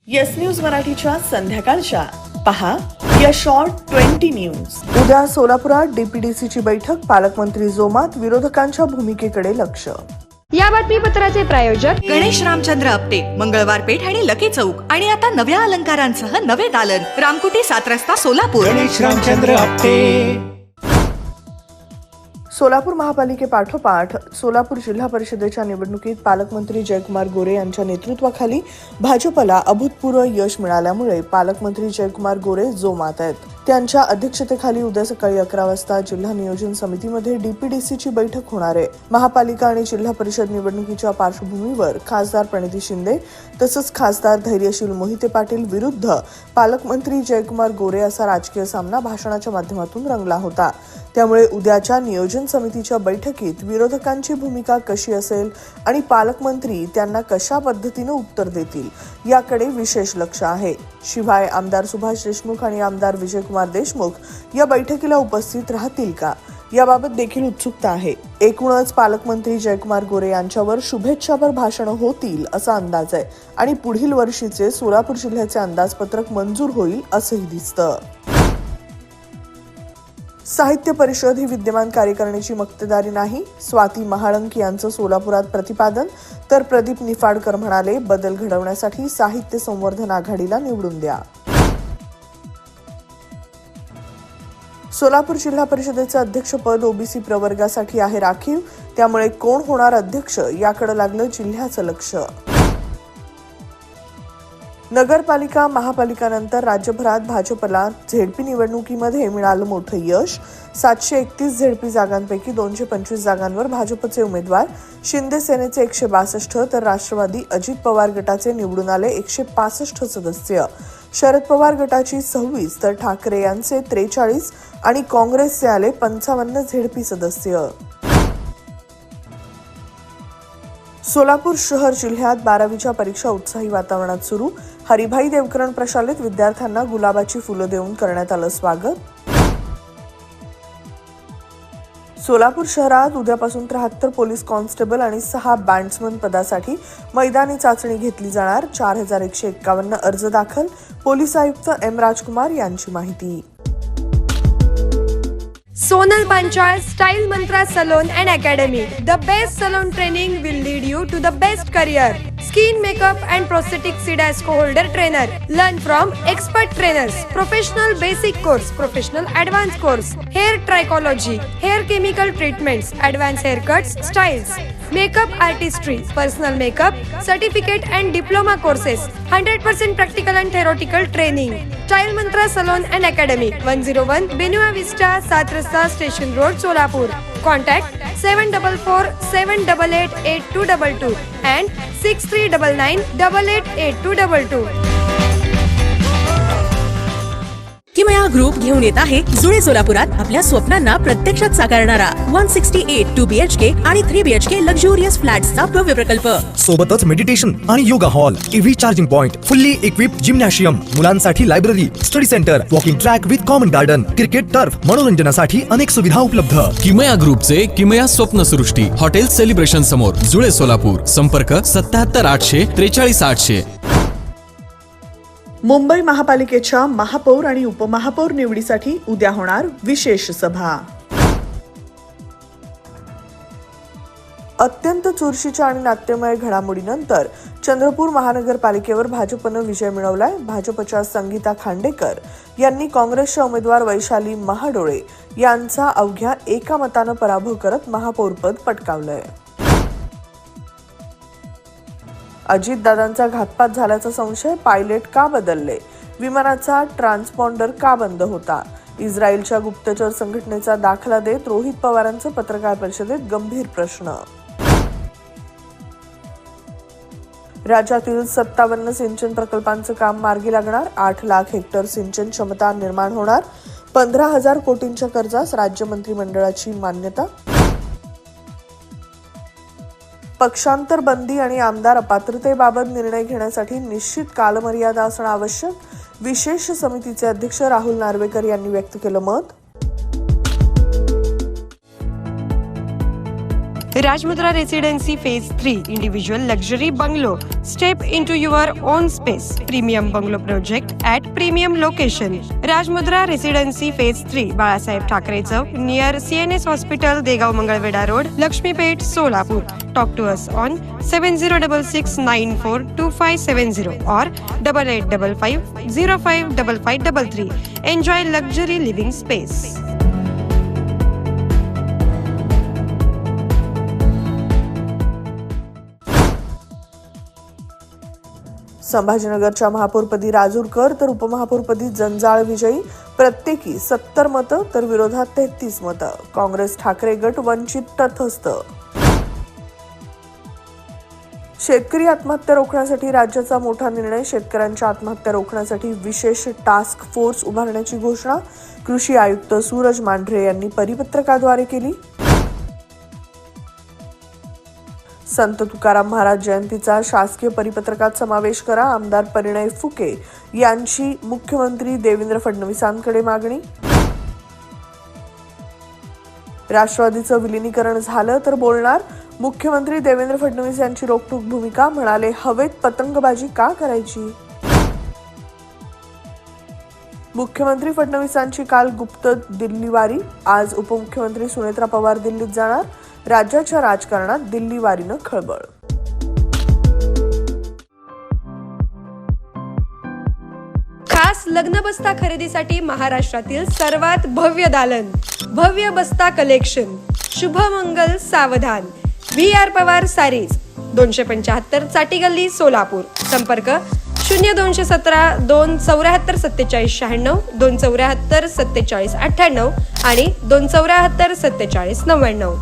Yes news मराठीच्या संध्याकाळच्या पहा या शॉर्ट 20 न्यूज. उद्या सोलापुरात डीपीडीसीची बैठक, पालकमंत्री जोमात, विरोधकांच्या भूमिकेकडे लक्ष. या बातमीपत्राचे प्रायोजक गणेश रामचंद्र आपटे, मंगळवार पेठ आणि लकी चौक, आणि आता नव्या अलंकारांसह नवे दालन, रामकुटी 7 रस्ता सोलापूर. गणेश रामचंद्र आपटे. सोलापूर महापालिकेपाठोपाठ सोलापूर जिल्हा परिषदेच्या निवडणुकीत पालकमंत्री जयकुमार गोरे यांच्या नेतृत्वाखाली भाजपला अभूतपूर्व यश मिळाल्यामुळे पालकमंत्री जयकुमार गोरे जोमात आहेत. त्यांच्या अध्यक्षतेखाली उद्या सकाळी 11 वाजता जिल्हा नियोजन समितीमध्ये डीपीडीसीची बैठक होणार आहे. महापालिका आणि जिल्हा परिषद निवडणुकीच्या पार्श्वभूमीवर खासदार प्रणिती शिंदे तसंच खासदार धैर्यशील मोहिते पाटील विरुद्ध पालकमंत्री जयकुमार गोरे असा राजकीय सामना भाषणाच्या माध्यमातून रंगला होता. त्यामुळे उद्याच्या नियोजन समितीच्या बैठकीत विरोधकांची भूमिका कशी असेल आणि पालकमंत्री त्यांना कशा पद्धतीने उत्तर देतील याकडे विशेष लक्ष आहे. शिवाय आमदार सुभाष देशमुख आणि आमदार विजयकुमार देशमुख या बैठकीला उपस्थित राहतील का याबाबत देखील उत्सुकता आहे. एकूणच पालकमंत्री जयकुमार गोरे यांच्यावर शुभेच्छापर भाषणं होतील असा अंदाज आहे आणि पुढील वर्षीचे सोलापूर जिल्ह्याचे अंदाजपत्रक मंजूर होईल असंही दिसतं. साहित्य परिषद ही विद्यमान कार्यकारिणीची मक्तेदारी नाही, स्वाती महाळंक यांचं सोलापुरात प्रतिपादन. तर प्रदीप निफाडकर म्हणाले, बदल घडवण्यासाठी साहित्य संवर्धन आघाडीला निवडून द्या. सोलापूर जिल्हा परिषदेचे अध्यक्षपद ओबीसी प्रवर्गासाठी आहे राखीव, त्यामुळे कोण होणार अध्यक्ष याकडे लागलं जिल्ह्याचं लक्ष. नगरपालिका महापालिकानंतर राज्यभरात भाजपला झेडपी निवडणुकीमध्ये मिळालं मोठं यश. 731 झेडपी जागांपैकी 225 जागांवर भाजपचे उमेदवार, शिंदे सेनेचे 162 तर राष्ट्रवादी अजित पवार गटाचे निवडून आले 165 सदस्य. शरद पवार गटाची 26 तर ठाकरे यांचे 43 आणि काँग्रेसचे आले 55 झेडपी सदस्य. सोलापूर शहर जिल्ह्यात 12वीच्या परीक्षा उत्साही वातावरणात सुरू. हरिभाई देवकरण प्रशालेत विद्यार्थ्यांना गुलाबाची फुलं देऊन करण्यात आलं स्वागत. सोलापूर शहरात उद्यापासून 73 पोलीस कॉन्स्टेबल आणि 6 बँड्समन पदासाठी मैदानी चाचणी घेतली जाणार. 4151 अर्ज दाखल. पोलीस आयुक्त एम राजकुमार यांची माहिती. Sonal Panchayat Style Mantra Salon and Academy. The best salon training will lead you to the best career. Skin makeup and prosthetic CDASCO holder trainer. Learn from expert trainers. Professional basic course, professional advanced course. Hair trichology, hair chemical treatments, advanced haircuts, styles. Makeup artistry, personal makeup, certificate and diploma courses. 100% practical and theoretical training. Style Mantra Salon and Academy. 101 Benua Vista, 7 Rasta Station Road, Solapur. Contact 744-788-8222 and 6399-888222. किमया group घेऊन येत आहे जुळे सोलापुरात आपल्या स्वप्नांना प्रत्यक्षात साकारणारा 168 2BHK आणि 3BHK लक्झुरियस फ्लॅट्सचा भव्य प्रकल्प. सोबतच मेडिटेशन आणि yoga hall, EV charging point, fully equipped gymnasium, मुलांसाठी library, study centre, walking track with common garden, cricket turf, मनोरंजनासाठी अनेक सुविधा उपलब्ध. किमया ग्रुपचे किमया स्वप्नसृष्टी हॉटेल सेलिब्रेशन समोर, जुळे सोलापूर. संपर्क 77 800 43 800. मुंबई महापालिकेच्या महापौर आणि उपमहापौर निवडीसाठी उद्या होणार विशेष सभा. अत्यंत चुरशीच्या आणि नाट्यमय घडामोडीनंतर चंद्रपूर महानगरपालिकेवर भाजपनं विजय मिळवलाय. भाजपच्या संगीता खांडेकर यांनी काँग्रेसच्या उमेदवार वैशाली महाडोळे यांचा अवघ्या एका मतानं पराभव करत महापौरपद पटकावलंय. अजितदादांचा घातपात झाल्याचा संशय, पायलट का बदलले, विमानाचा ट्रान्सपॉन्डर का बंद होता, इस्रायलच्या गुप्तचर संघटनेचा दाखला देत रोहित पवारांचं पत्रकार परिषदेत गंभीर प्रश्न. राज्यातील 57 सिंचन प्रकल्पांचं काम मार्गी लागणार. 8 लाख हेक्टर सिंचन क्षमता निर्माण होणार. 15,000 कोटींच्या कर्जास राज्य मंत्रिमंडळाची मान्यता. पक्षांतर बंदी आणि आमदार अपात्रतेबाबत निर्णय घेण्यासाठी निश्चित कालमर्यादा असणं आवश्यक. विशेष समितीचे अध्यक्ष राहुल नार्वेकर यांनी व्यक्त केलं मत. Rajmudra Residency Phase 3 Individual Luxury Bungalow. Step into your own space. Premium Bungalow Project at Premium Location. Rajmudra Residency Phase 3 Balasaheb Thackeray Chowk near CNS Hospital, Degav Mangalveda Road, Lakshmipet, Solapur. Talk to us on 7066942570 or 8855055533. Enjoy luxury living space. संभाजीनगरच्या महापौरपदी राजूरकर तर उपमहापौरपदी जंजाळ विजयी, प्रत्येकी 70 मतं तर विरोधात 33 मतं. काँग्रेस ठाकरे गट वंचित तटस्थ. शेतकरी आत्महत्या रोखण्यासाठी राज्याचा मोठा निर्णय. शेतकऱ्यांच्या आत्महत्या रोखण्यासाठी विशेष टास्क फोर्स उभारण्याची घोषणा कृषी आयुक्त सूरज मांढरे यांनी परिपत्रकाद्वारे केली. संत तुकाराम महाराज जयंतीचा शासकीय परिपत्रकात समावेश करा. आमदार परिणय फुके यांची मुख्यमंत्री देवेंद्र फडणवीसांकडे मागणी. राष्ट्रवादीचं विलिनीकरण झालं तर बोलणार. मुख्यमंत्री देवेंद्र फडणवीस यांची रोखठोक भूमिका. म्हणाले, हवेत पतंगबाजी का करायची. मुख्यमंत्री फडणवीसांची काल गुप्त दिल्लीवारी. आज उपमुख्यमंत्री सुनेत्रा पवार दिल्लीत जाणार. राज्याच्या राजकारणात दिल्लीवारीनं खळबळ. खास लग्न बस्ता खरेदीसाठी महाराष्ट्रातील सर्वात भव्य दालन, भव्य बस्ता कलेक्शन, शुभमंगल सावधान, VR पवार सारीज, 275 चाटी गल्ली, सोलापूर. संपर्क 0217 274 47 96, 274 47 98 आणि 274 47 99.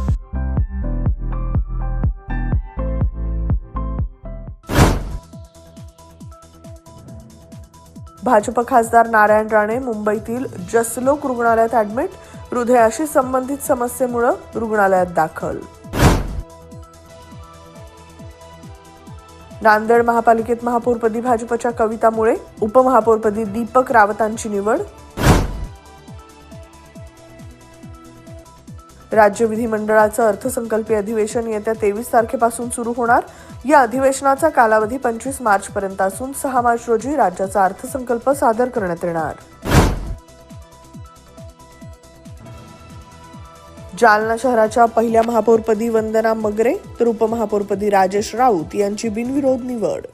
भाजप खासदार नारायण राणे मुंबईतील जसलोक रुग्णालयात ऍडमिट. हृदयाशी संबंधित समस्येमुळे रुग्णालयात दाखल. नांदेड महापालिकेत महापौरपदी भाजपच्या कविता मुळे, उपमहापौरपदी दीपक रावतांची निवड. राज्य विधिमंडळाचं अर्थसंकल्पीय अधिवेशन येत्या 23 तारखेपासून सुरू होणार. या अधिवेशनाचा कालावधी 25 मार्चपर्यंत असून 6 मार्च रोजी राज्याचा अर्थसंकल्प सादर करण्यात येणार. जालना शहराच्या पहिल्या महापौरपदी वंदना मगरे तर उपमहापौरपदी राजेश राऊत यांची बिनविरोध निवड.